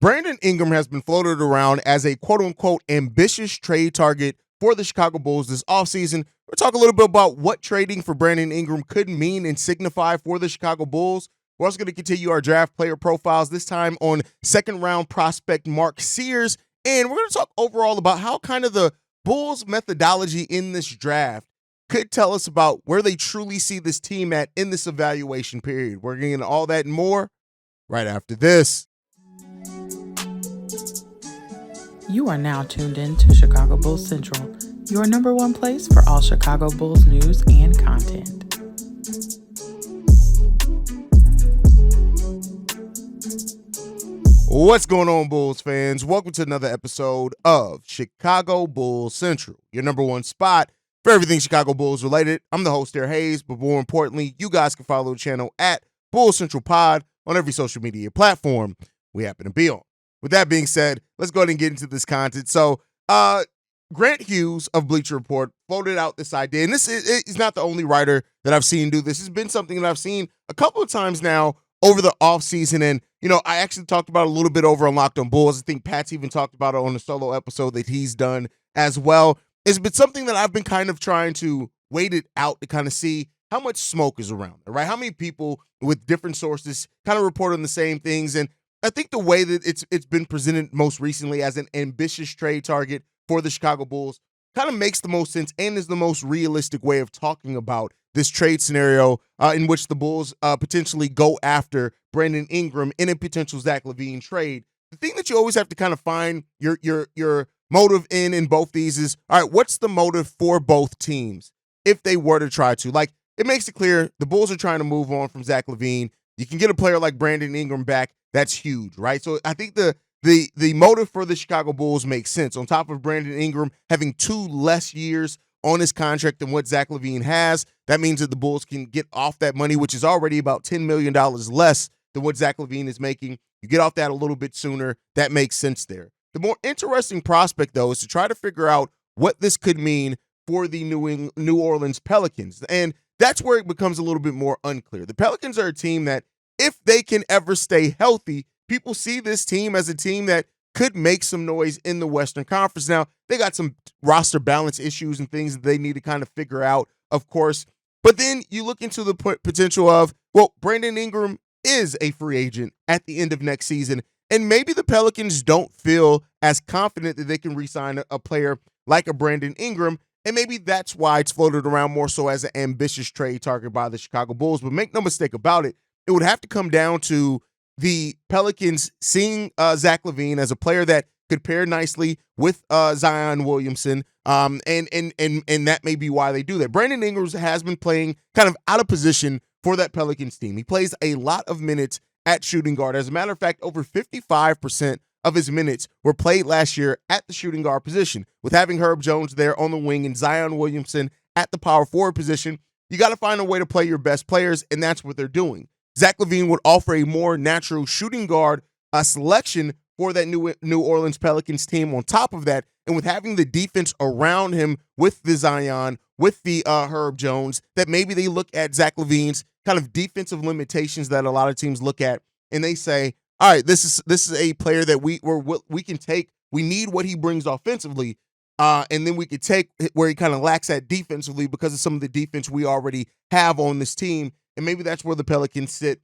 Brandon Ingram has been floated around as a quote-unquote ambitious trade target for the Chicago Bulls this offseason. We'll talk a little bit about what trading for Brandon Ingram could mean and signify for the Chicago Bulls. We're also going to continue our draft player profiles, this time on second-round prospect Mark Sears. And we're going to talk overall about how kind of the Bulls' methodology in this draft could tell us about where they truly see this team at in this evaluation period. We're getting into all that and more right after this. You are now tuned in to Chicago Bulls Central, your number one place for all Chicago Bulls news and content. What's going on, Bulls fans? Welcome to another episode of Chicago Bulls Central, your number one spot for everything Chicago Bulls related. I'm the host there, Haize, but more importantly, you guys can follow the channel at Bulls Central Pod on every social media platform we happen to be on. With that being said, let's go ahead and get into this content. So, Grant Hughes of Bleacher Report floated out this idea, and he's not the only writer that I've seen do this. It's been something that I've seen a couple of times now over the offseason, and, I actually talked about it a little bit over on Locked on Bulls. I think Pat's even talked about it on a solo episode that he's done as well. It's been something that I've been kind of trying to wait it out to kind of see how much smoke is around it, right? How many people with different sources kind of report on the same things, and I think the way that it's been presented most recently as an ambitious trade target for the Chicago Bulls kind of makes the most sense and is the most realistic way of talking about this trade scenario in which the Bulls potentially go after Brandon Ingram in a potential Zach LaVine trade. The thing that you always have to kind of find your motive in both these is, all right, what's the motive for both teams if they were to try to? Like, it makes it clear the Bulls are trying to move on from Zach LaVine. You can get a player like Brandon Ingram back. That's huge, right? So I think the motive for the Chicago Bulls makes sense. On top of Brandon Ingram having 2 less years on his contract than what Zach LaVine has, that means that the Bulls can get off that money, which is already about $10 million less than what Zach LaVine is making. You get off that a little bit sooner. That makes sense there. The more interesting prospect, though, is to try to figure out what this could mean for the New Orleans Pelicans. And that's where it becomes a little bit more unclear. The Pelicans are a team that, if they can ever stay healthy, people see this team as a team that could make some noise in the Western Conference. Now, they got some roster balance issues and things that they need to kind of figure out, of course. But then you look into the potential of, well, Brandon Ingram is a free agent at the end of next season, and maybe the Pelicans don't feel as confident that they can re-sign a player like a Brandon Ingram, and maybe that's why it's floated around more so as an ambitious trade target by the Chicago Bulls. But make no mistake about it, it would have to come down to the Pelicans seeing Zach LaVine as a player that could pair nicely with Zion Williamson, and that may be why they do that. Brandon Ingram has been playing kind of out of position for that Pelicans team. He plays a lot of minutes at shooting guard. As a matter of fact, over 55% of his minutes were played last year at the shooting guard position, with having Herb Jones there on the wing and Zion Williamson at the power forward position. You got to find a way to play your best players, and that's what they're doing. Zach LaVine would offer a more natural shooting guard selection for that New Orleans Pelicans team on top of that. And with having the defense around him with the Zion, with the Herb Jones, that maybe they look at Zach LaVine's kind of defensive limitations that a lot of teams look at, and they say, all right, this is a player that we can take. We need what he brings offensively, and then we could take where he kind of lacks that defensively because of some of the defense we already have on this team. And maybe that's where the Pelicans sit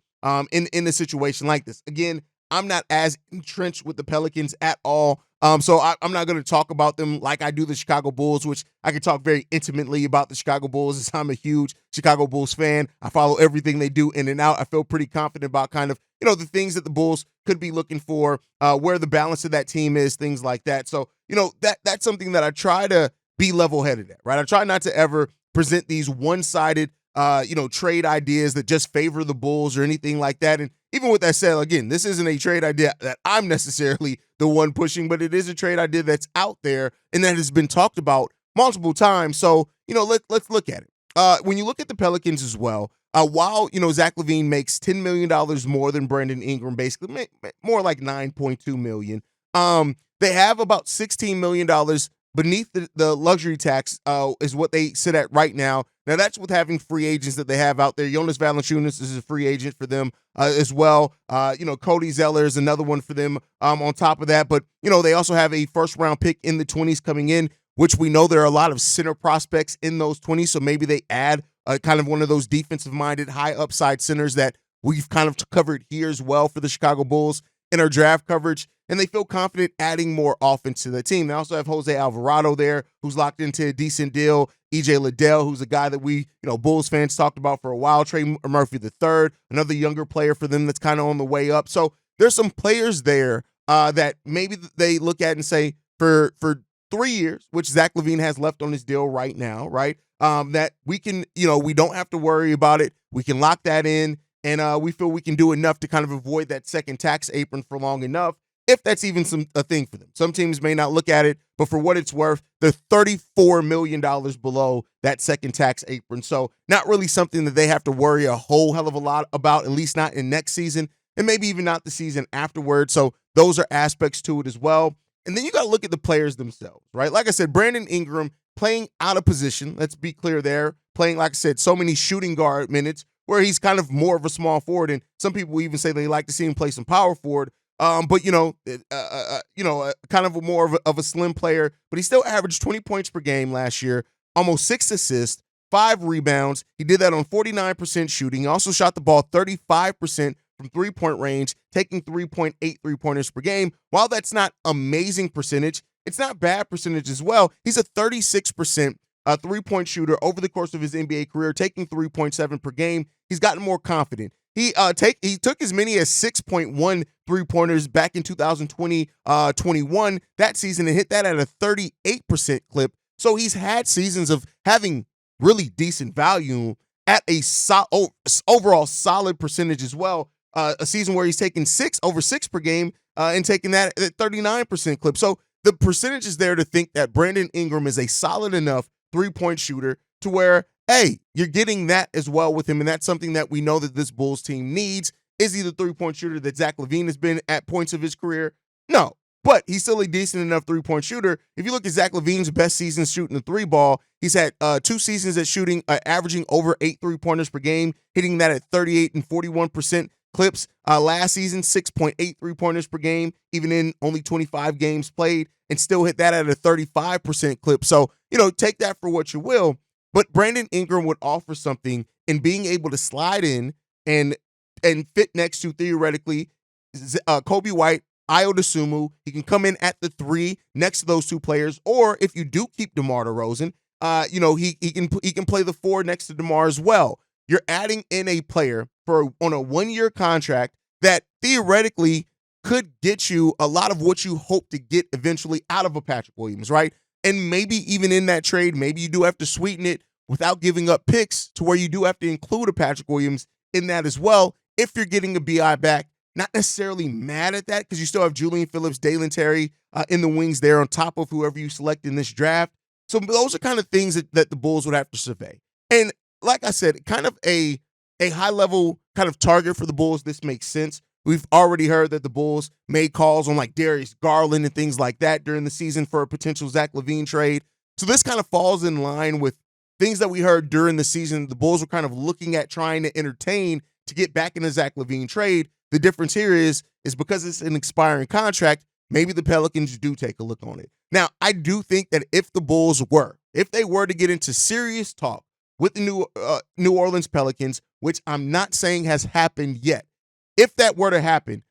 in a situation like this. Again, I'm not as entrenched with the Pelicans at all. So I'm not going to talk about them like I do the Chicago Bulls, which I can talk very intimately about the Chicago Bulls, as I'm a huge Chicago Bulls fan. I follow everything they do in and out. I feel pretty confident about kind of, the things that the Bulls could be looking for, where the balance of that team is, things like that. So, that's something that I try to be level-headed at, right? I try not to ever present these one-sided trade ideas that just favor the Bulls or anything like that. And even with that said, again, this isn't a trade idea that I'm necessarily the one pushing, but it is a trade idea that's out there and that has been talked about multiple times. So, let's look at it. When you look at the Pelicans as well, while, Zach LaVine makes $10 million more than Brandon Ingram, basically more like $9.2 million, they have about $16 million beneath the luxury tax is what they sit at right now. Now, that's with having free agents that they have out there. Jonas Valanciunas is a free agent for them as well. Cody Zeller is another one for them on top of that. But, they also have a first-round pick in the 20s coming in, which we know there are a lot of center prospects in those 20s. So maybe they add kind of one of those defensive-minded, high-upside centers that we've kind of covered here as well for the Chicago Bulls in our draft coverage. And they feel confident adding more offense to the team. They also have Jose Alvarado there, who's locked into a decent deal. EJ Liddell, who's a guy that we, Bulls fans talked about for a while. Trey Murphy III, another younger player for them that's kind of on the way up. So there's some players there that maybe they look at and say for 3 years, which Zach LaVine has left on his deal right now, right? That we can, we don't have to worry about it. We can lock that in, and we feel we can do enough to kind of avoid that second tax apron for long enough, if that's even a thing for them. Some teams may not look at it, but for what it's worth, they're $34 million below that second tax apron. So not really something that they have to worry a whole hell of a lot about, at least not in next season, and maybe even not the season afterward. So those are aspects to it as well. And then you got to look at the players themselves, right? Like I said, Brandon Ingram playing out of position. Let's be clear there. Playing, like I said, so many shooting guard minutes where he's kind of more of a small forward. And some people even say they like to see him play some power forward. But kind of more of a slim player, but he still averaged 20 points per game last year, almost 6 assists, 5 rebounds. He did that on 49% shooting. He also shot the ball 35% from three-point range, taking 3.8 3-pointers per game. While that's not amazing percentage, it's not bad percentage as well. He's a 36% three-point shooter over the course of his NBA career, taking 3.7 per game. He's gotten more confident. He took as many as 6.1 three-pointers back in 2020-21 that season and hit that at a 38% clip. So he's had seasons of having really decent value at a overall solid percentage as well. A season where he's taken over 6 per game and taking that at 39% clip. So the percentage is there to think that Brandon Ingram is a solid enough three-point shooter to where, hey, you're getting that as well with him, and that's something that we know that this Bulls team needs. Is he the three-point shooter that Zach LaVine has been at points of his career? No, but he's still a decent enough three-point shooter. If you look at Zach LaVine's best season shooting the three ball, he's had 2 seasons at shooting, averaging over 8 three-pointers per game, hitting that at 38 and 41% clips. Last season, 6.8 three-pointers per game, even in only 25 games played, and still hit that at a 35% clip. So, take that for what you will. But Brandon Ingram would offer something in being able to slide in and fit next to, theoretically, Kobe White, Ayo Dosunmu. He can come in at the 3 next to those 2 players. Or if you do keep DeMar DeRozan, he can play the 4 next to DeMar as well. You're adding in a player on a 1-year contract that theoretically could get you a lot of what you hope to get eventually out of a Patrick Williams, right? And maybe even in that trade, maybe you do have to sweeten it without giving up picks to where you do have to include a Patrick Williams in that as well. If you're getting a BI back, not necessarily mad at that because you still have Julian Phillips, Dalen Terry in the wings there on top of whoever you select in this draft. So those are kind of things that the Bulls would have to survey. And like I said, kind of a high-level kind of target for the Bulls, this makes sense. We've already heard that the Bulls made calls on like Darius Garland and things like that during the season for a potential Zach LaVine trade. So this kind of falls in line with things that we heard during the season. The Bulls were kind of looking at trying to entertain to get back in the Zach LaVine trade. The difference here is because it's an expiring contract, maybe the Pelicans do take a look on it. Now, I do think that if the Bulls were to get into serious talk with the New Orleans Pelicans, which I'm not saying has happened yet, if that were to happen,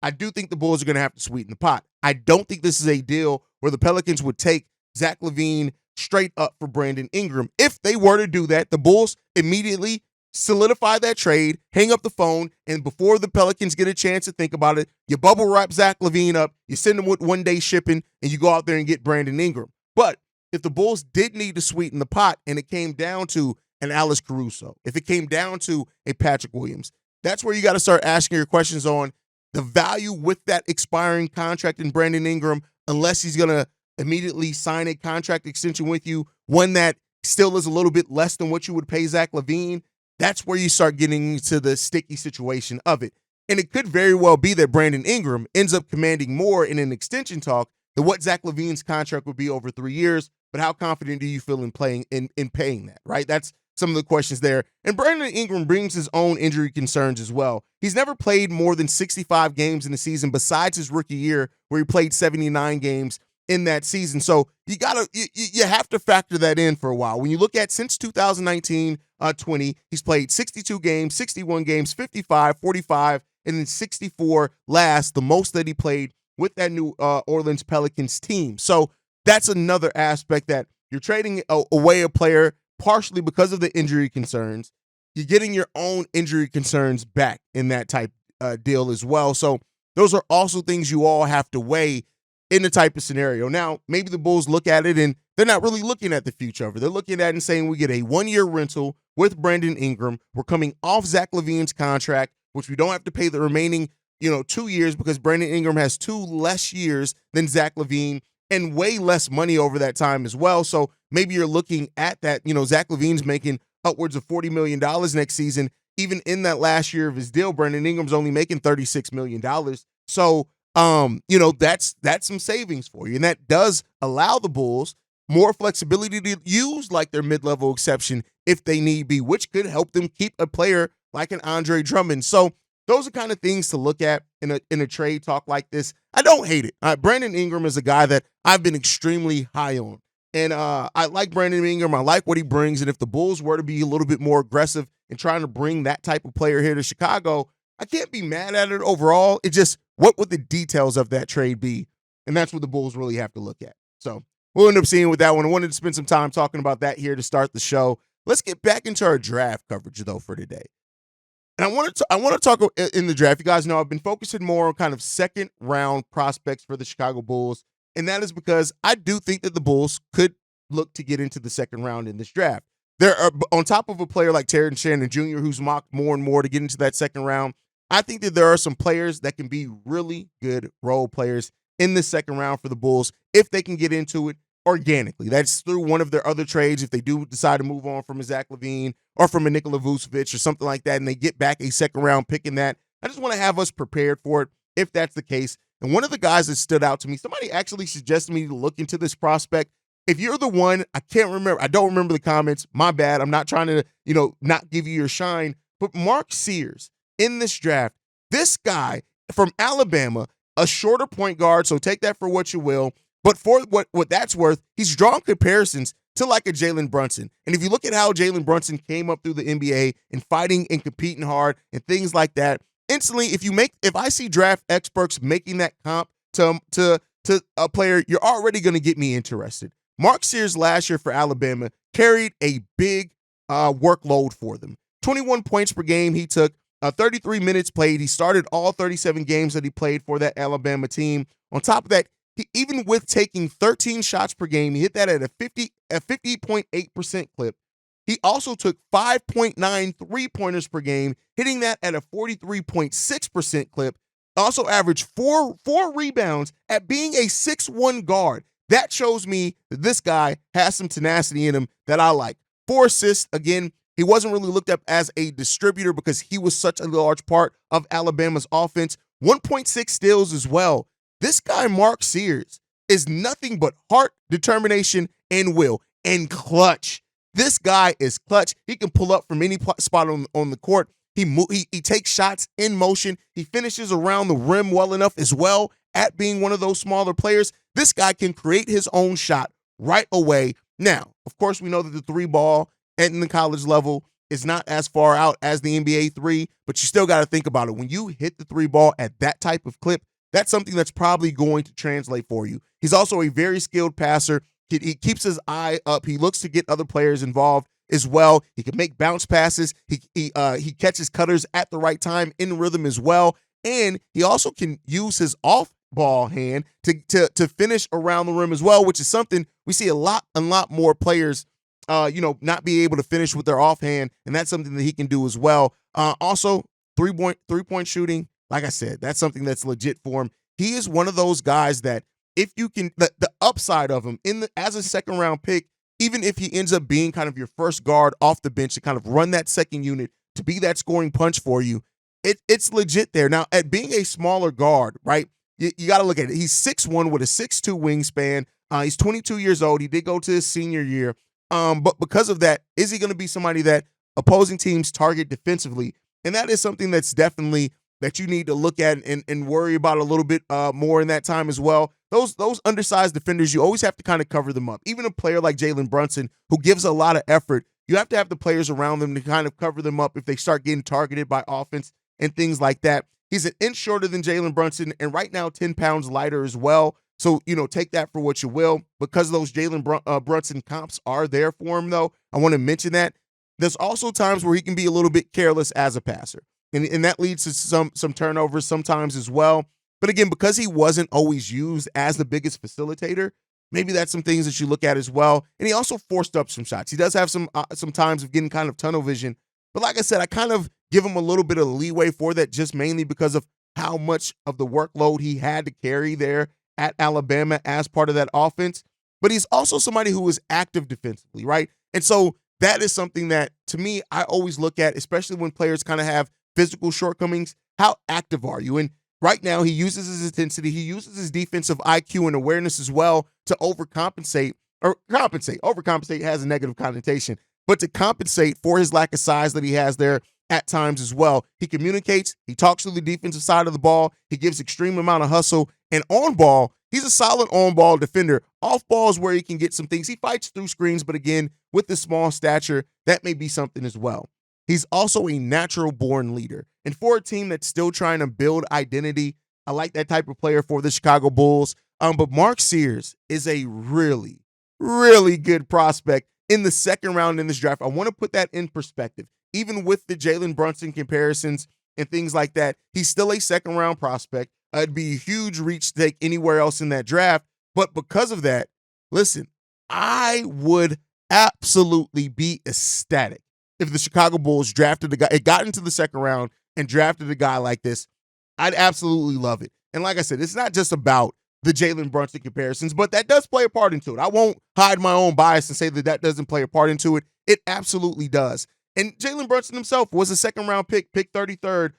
I do think the Bulls are going to have to sweeten the pot. I don't think this is a deal where the Pelicans would take Zach LaVine straight up for Brandon Ingram. If they were to do that, the Bulls immediately solidify that trade, hang up the phone, and before the Pelicans get a chance to think about it, you bubble wrap Zach LaVine up, you send him with 1-day shipping, and you go out there and get Brandon Ingram. But if the Bulls did need to sweeten the pot and it came down to an Alex Caruso, if it came down to a Patrick Williams, that's where you got to start asking your questions on the value with that expiring contract in Brandon Ingram, unless he's going to immediately sign a contract extension with you, one that still is a little bit less than what you would pay Zach LaVine. That's where you start getting into the sticky situation of it. And it could very well be that Brandon Ingram ends up commanding more in an extension talk what Zach LaVine's contract would be over 3 years, but how confident do you feel in paying that, right? That's some of the questions there. And Brandon Ingram brings his own injury concerns as well. He's never played more than 65 games in the season besides his rookie year where he played 79 games in that season. So you have to factor that in for a while. When you look at since 2019-20, he's played 62 games, 61 games, 55, 45, and then 64 last, the most that he played with that New Orleans Pelicans team. So that's another aspect that you're trading away a player partially because of the injury concerns. You're getting your own injury concerns back in that type deal as well. So those are also things you all have to weigh in the type of scenario. Now, maybe the Bulls look at it and they're not really looking at the future of it. They're looking at it and saying we get a 1-year rental with Brandon Ingram. We're coming off Zach LaVine's contract, which we don't have to pay the remaining 2 years because Brandon Ingram has 2 less years than Zach LaVine and way less money over that time as well. So maybe you're looking at that. Zach LaVine's making upwards of $40 million next season. Even in that last year of his deal, Brandon Ingram's only making $36 million. So, that's some savings for you. And that does allow the Bulls more flexibility to use like their mid-level exception if they need be, which could help them keep a player like an Andre Drummond. So those are kind of things to look at in a trade talk like this. I don't hate it. Brandon Ingram is a guy that I've been extremely high on. And I like Brandon Ingram. I like what he brings. And if the Bulls were to be a little bit more aggressive in trying to bring that type of player here to Chicago, I can't be mad at it overall. It just, what would the details of that trade be? And that's what the Bulls really have to look at. So we'll end up seeing with that one. I wanted to spend some time talking about that here to start the show. Let's get back into our draft coverage, though, for today. And I want to talk in the draft. You guys know I've been focusing more on kind of second round prospects for the Chicago Bulls. And that is because I do think that the Bulls could look to get into the second round in this draft. There are, on top of a player like Terrence Shannon Jr., who's mocked more and more to get into that second round, I think that there are some players that can be really good role players in the second round for the Bulls if they can get into it organically. That's through one of their other trades if they do decide to move on from a Zach LaVine or from a Nikola Vucevic or something like that, and they get back a second round pick in that. I just want to have us prepared for it if that's the case. And one of the guys that stood out to me, somebody actually suggested me to look into this prospect. If you're the one, I don't remember the comments. My bad. I'm not trying to, not give you your shine. But Mark Sears in this draft, this guy from Alabama, a shorter point guard, so take that for what you will. But for what that's worth, he's drawn comparisons to like a Jalen Brunson. And if you look at how Jalen Brunson came up through the NBA and fighting and competing hard and things like that, instantly, if I see draft experts making that comp to a player, you're already going to get me interested. Mark Sears last year for Alabama carried a big workload for them. 21 points per game he took, 33 minutes played. He started all 37 games that he played for that Alabama team. On top of that, even with taking 13 shots per game, he hit that at a 50.8% clip. He also took 5.9 three-pointers per game, hitting that at a 43.6% clip. Also averaged four rebounds at being a 6'1 guard. That shows me that this guy has some tenacity in him that I like. 4 assists. Again, he wasn't really looked up as a distributor because he was such a large part of Alabama's offense. 1.6 steals as well. This guy, Mark Sears, is nothing but heart, determination, and will, and clutch. This guy is clutch. He can pull up from any spot on the court. He takes shots in motion. He finishes around the rim well enough as well at being one of those smaller players. This guy can create his own shot right away. Now, of course, we know that the 3-ball at the college level is not as far out as the NBA 3, but you still got to think about it. When you hit the 3-ball at that type of clip, that's something that's probably going to translate for you. He's also a very skilled passer. He keeps his eye up. He looks to get other players involved as well. He can make bounce passes. He catches cutters at the right time in rhythm as well. And he also can use his off-ball hand to finish around the rim as well, which is something we see a lot more players not be able to finish with their offhand, and that's something that he can do as well. Also, three-point shooting, like I said, that's something that's legit for him. He is one of those guys that if you can, the upside of him as a second-round pick, even if he ends up being kind of your first guard off the bench to kind of run that second unit to be that scoring punch for you, it's legit there. Now, at being a smaller guard, right, you got to look at it. He's 6'1" with a 6'2" wingspan. He's 22 years old. He did go to his senior year. But because of that, is he going to be somebody that opposing teams target defensively? And that is something that's definitely that you need to look at and worry about a little bit more in that time as well. Those undersized defenders, you always have to kind of cover them up. Even a player like Jalen Brunson, who gives a lot of effort, you have to have the players around them to kind of cover them up if they start getting targeted by offense and things like that. He's an inch shorter than Jalen Brunson, and right now 10 pounds lighter as well. So, take that for what you will. Because those Jalen Brunson comps are there for him, though, I want to mention that. There's also times where he can be a little bit careless as a passer. And that leads to some turnovers sometimes as well. But again, because he wasn't always used as the biggest facilitator, maybe that's some things that you look at as well. And he also forced up some shots. He does have some times of getting kind of tunnel vision. But like I said, I kind of give him a little bit of leeway for that, just mainly because of how much of the workload he had to carry there at Alabama as part of that offense. But he's also somebody who is active defensively, right? And so that is something that, to me, I always look at, especially when players kind of have physical shortcomings. How active are you? And right now, he uses his intensity. He uses his defensive IQ and awareness as well to overcompensate. Overcompensate has a negative connotation, but to compensate for his lack of size that he has there at times as well. He communicates. He talks to the defensive side of the ball. He gives extreme amount of hustle. And on ball, he's a solid on-ball defender. Off ball is where he can get some things. He fights through screens, but again, with the small stature, that may be something as well. He's also a natural-born leader. And for a team that's still trying to build identity, I like that type of player for the Chicago Bulls. But Mark Sears is a really, really good prospect in the second round in this draft. I want to put that in perspective. Even with the Jalen Brunson comparisons and things like that, he's still a second-round prospect. It'd be a huge reach to take anywhere else in that draft. But because of that, listen, I would absolutely be ecstatic if the Chicago Bulls drafted a guy, it got into the second round and drafted a guy like this. I'd absolutely love it. And like I said, it's not just about the Jalen Brunson comparisons, but that does play a part into it. I won't hide my own bias and say that doesn't play a part into it. It absolutely does. And Jalen Brunson himself was a second-round pick 33rd,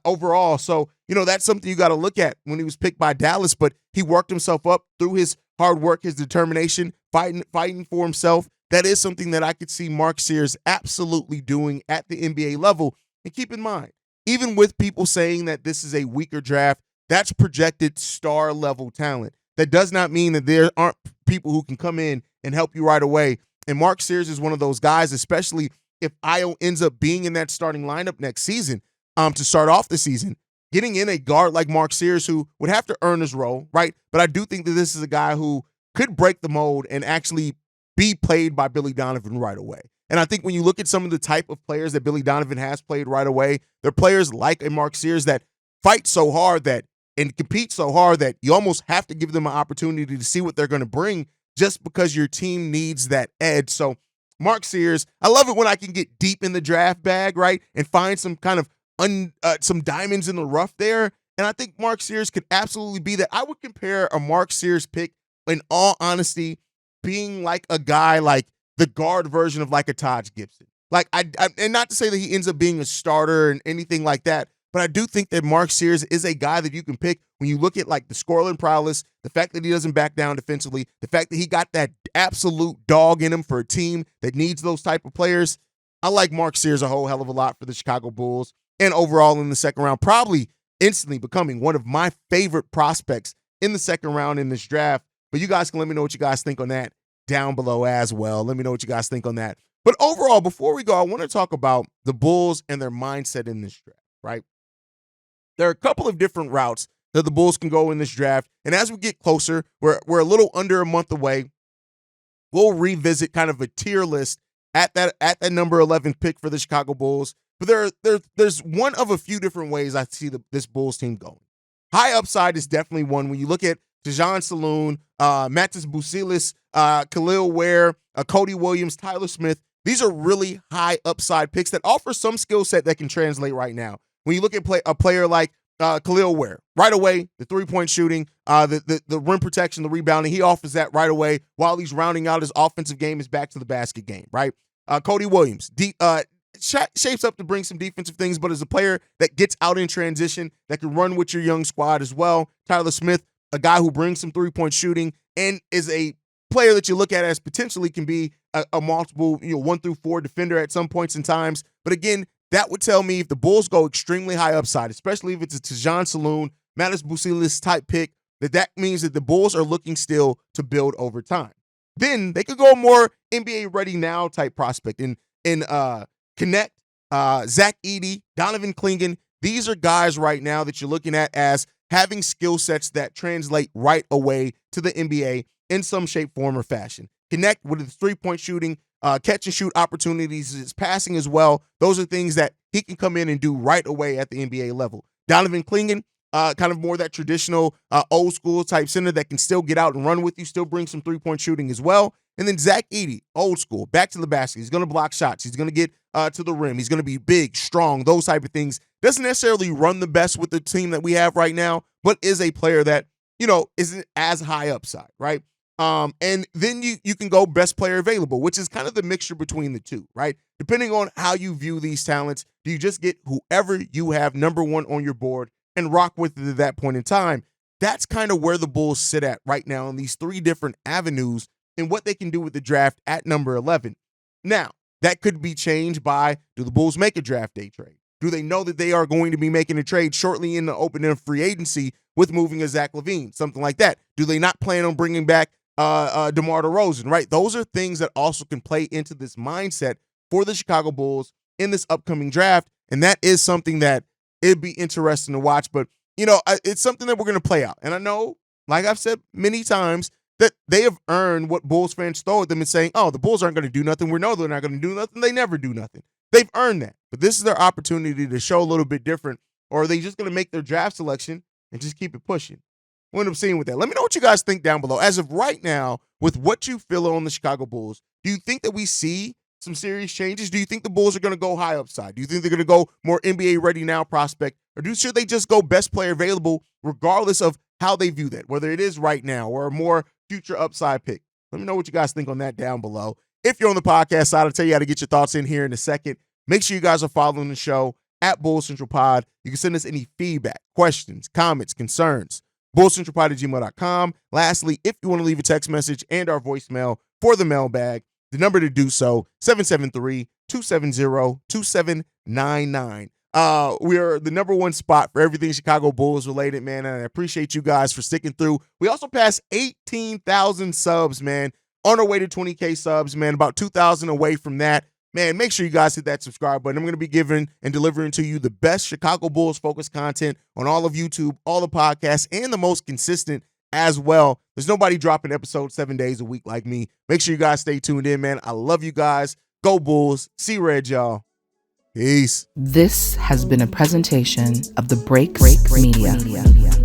overall. So, that's something you got to look at when he was picked by Dallas. But he worked himself up through his hard work, his determination, fighting for himself. That is something that I could see Mark Sears absolutely doing at the NBA level. And keep in mind, even with people saying that this is a weaker draft, that's projected star-level talent. That does not mean that there aren't people who can come in and help you right away. And Mark Sears is one of those guys, especially if Io ends up being in that starting lineup next season, to start off the season. Getting in a guard like Mark Sears, who would have to earn his role, right? But I do think that this is a guy who could break the mold and actually be played by Billy Donovan right away. And I think when you look at some of the type of players that Billy Donovan has played right away, they're players like a Mark Sears that fight so hard and compete so hard that you almost have to give them an opportunity to see what they're going to bring just because your team needs that edge. So Mark Sears, I love it when I can get deep in the draft bag, right, and find some kind of some diamonds in the rough there. And I think Mark Sears could absolutely be that. I would compare a Mark Sears pick, in all honesty, being like a guy like the guard version of like a Taj Gibson. Like and not to say that he ends up being a starter and anything like that, but I do think that Mark Sears is a guy that you can pick when you look at like the scoring prowess, the fact that he doesn't back down defensively, the fact that he got that absolute dog in him for a team that needs those type of players. I like Mark Sears a whole hell of a lot for the Chicago Bulls, and overall in the second round, probably instantly becoming one of my favorite prospects in the second round in this draft. But you guys can let me know what you guys think on that down below as well. Let me know what you guys think on that. But overall, before we go, I want to talk about the Bulls and their mindset in this draft, right? There are a couple of different routes that the Bulls can go in this draft. And as we get closer, we're a little under a month away. We'll revisit kind of a tier list at that number 11 pick for the Chicago Bulls. But there's one of a few different ways I see this Bulls team going. High upside is definitely one. When you look at Dejan Saloon, Matas Busilis, Khalil Ware, Cody Williams, Tyler Smith, these are really high upside picks that offer some skill set that can translate right now. When you look at a player like Khalil Ware, right away, the three-point shooting, the rim protection, the rebounding, he offers that right away while he's rounding out his offensive game, his back to the basket game, right? Cody Williams, shapes up to bring some defensive things, but as a player that gets out in transition, that can run with your young squad as well. Tyler Smith, a guy who brings some three-point shooting and is a player that you look at as potentially can be a multiple 1 through 4 defender at some points in times. But again, that would tell me if the Bulls go extremely high upside, especially if it's a Tajon Saloon, Matas Busilis type pick, that means that the Bulls are looking still to build over time. Then they could go more NBA ready now type prospect in Connect, Zach Edey, Donovan Clingan. These are guys right now that you're looking at as having skill sets that translate right away to the NBA in some shape, form, or fashion. Connect with his three-point shooting, catch and shoot opportunities, his passing as well. Those are things that he can come in and do right away at the NBA level. Donovan Clingan, kind of more that traditional old school type center that can still get out and run with you, still bring some three-point shooting as well. And then Zach Edey, old school, back to the basket. He's going to block shots. He's going to get to the rim. He's going to be big, strong, those type of things. Doesn't necessarily run the best with the team that we have right now, but is a player that, isn't as high upside, right? And then you can go best player available, which is kind of the mixture between the two, right? Depending on how you view these talents, do you just get whoever you have number one on your board and rock with it at that point in time? That's kind of where the Bulls sit at right now in these three different avenues and what they can do with the draft at number 11. Now, that could be changed by, do the Bulls make a draft day trade? Do they know that they are going to be making a trade shortly in the opening of free agency with moving a Zach LaVine, something like that? Do they not plan on bringing back DeMar DeRozan, right? Those are things that also can play into this mindset for the Chicago Bulls in this upcoming draft, and that is something that it'd be interesting to watch, but, it's something that we're going to play out. And I know, like I've said many times, that they have earned what Bulls fans throw at them and saying, oh, the Bulls aren't going to do nothing. We know they're not going to do nothing. They never do nothing. They've earned that. But this is their opportunity to show a little bit different, or are they just going to make their draft selection and just keep it pushing? We'll end up seeing with that. Let me know what you guys think down below. As of right now, with what you feel on the Chicago Bulls, do you think that we see some serious changes? Do you think the Bulls are going to go high upside? Do you think they're going to go more NBA ready now prospect? Or should they just go best player available regardless of how they view that, whether it is right now or a more future upside pick? Let me know what you guys think on that down below. If you're on the podcast side, I'll tell you how to get your thoughts in here in a second. Make sure you guys are following the show at Bulls Central Pod. You can send us any feedback, questions, comments, concerns, bullcentralpod@gmail.com. Lastly, if you want to leave a text message and our voicemail for the mailbag, the number to do so, 773-270-2799. We are the number one spot for everything Chicago Bulls related, man. And I appreciate you guys for sticking through. We also passed 18,000 subs, man. On our way to 20K subs, man. About 2,000 away from that. Man, make sure you guys hit that subscribe button. I'm going to be giving and delivering to you the best Chicago Bulls focused content on all of YouTube, all the podcasts, and the most consistent as well. There's nobody dropping episodes 7 days a week like me. Make sure you guys stay tuned in, man. I love you guys. Go Bulls. See red, y'all. Peace. This has been a presentation of the Break Media.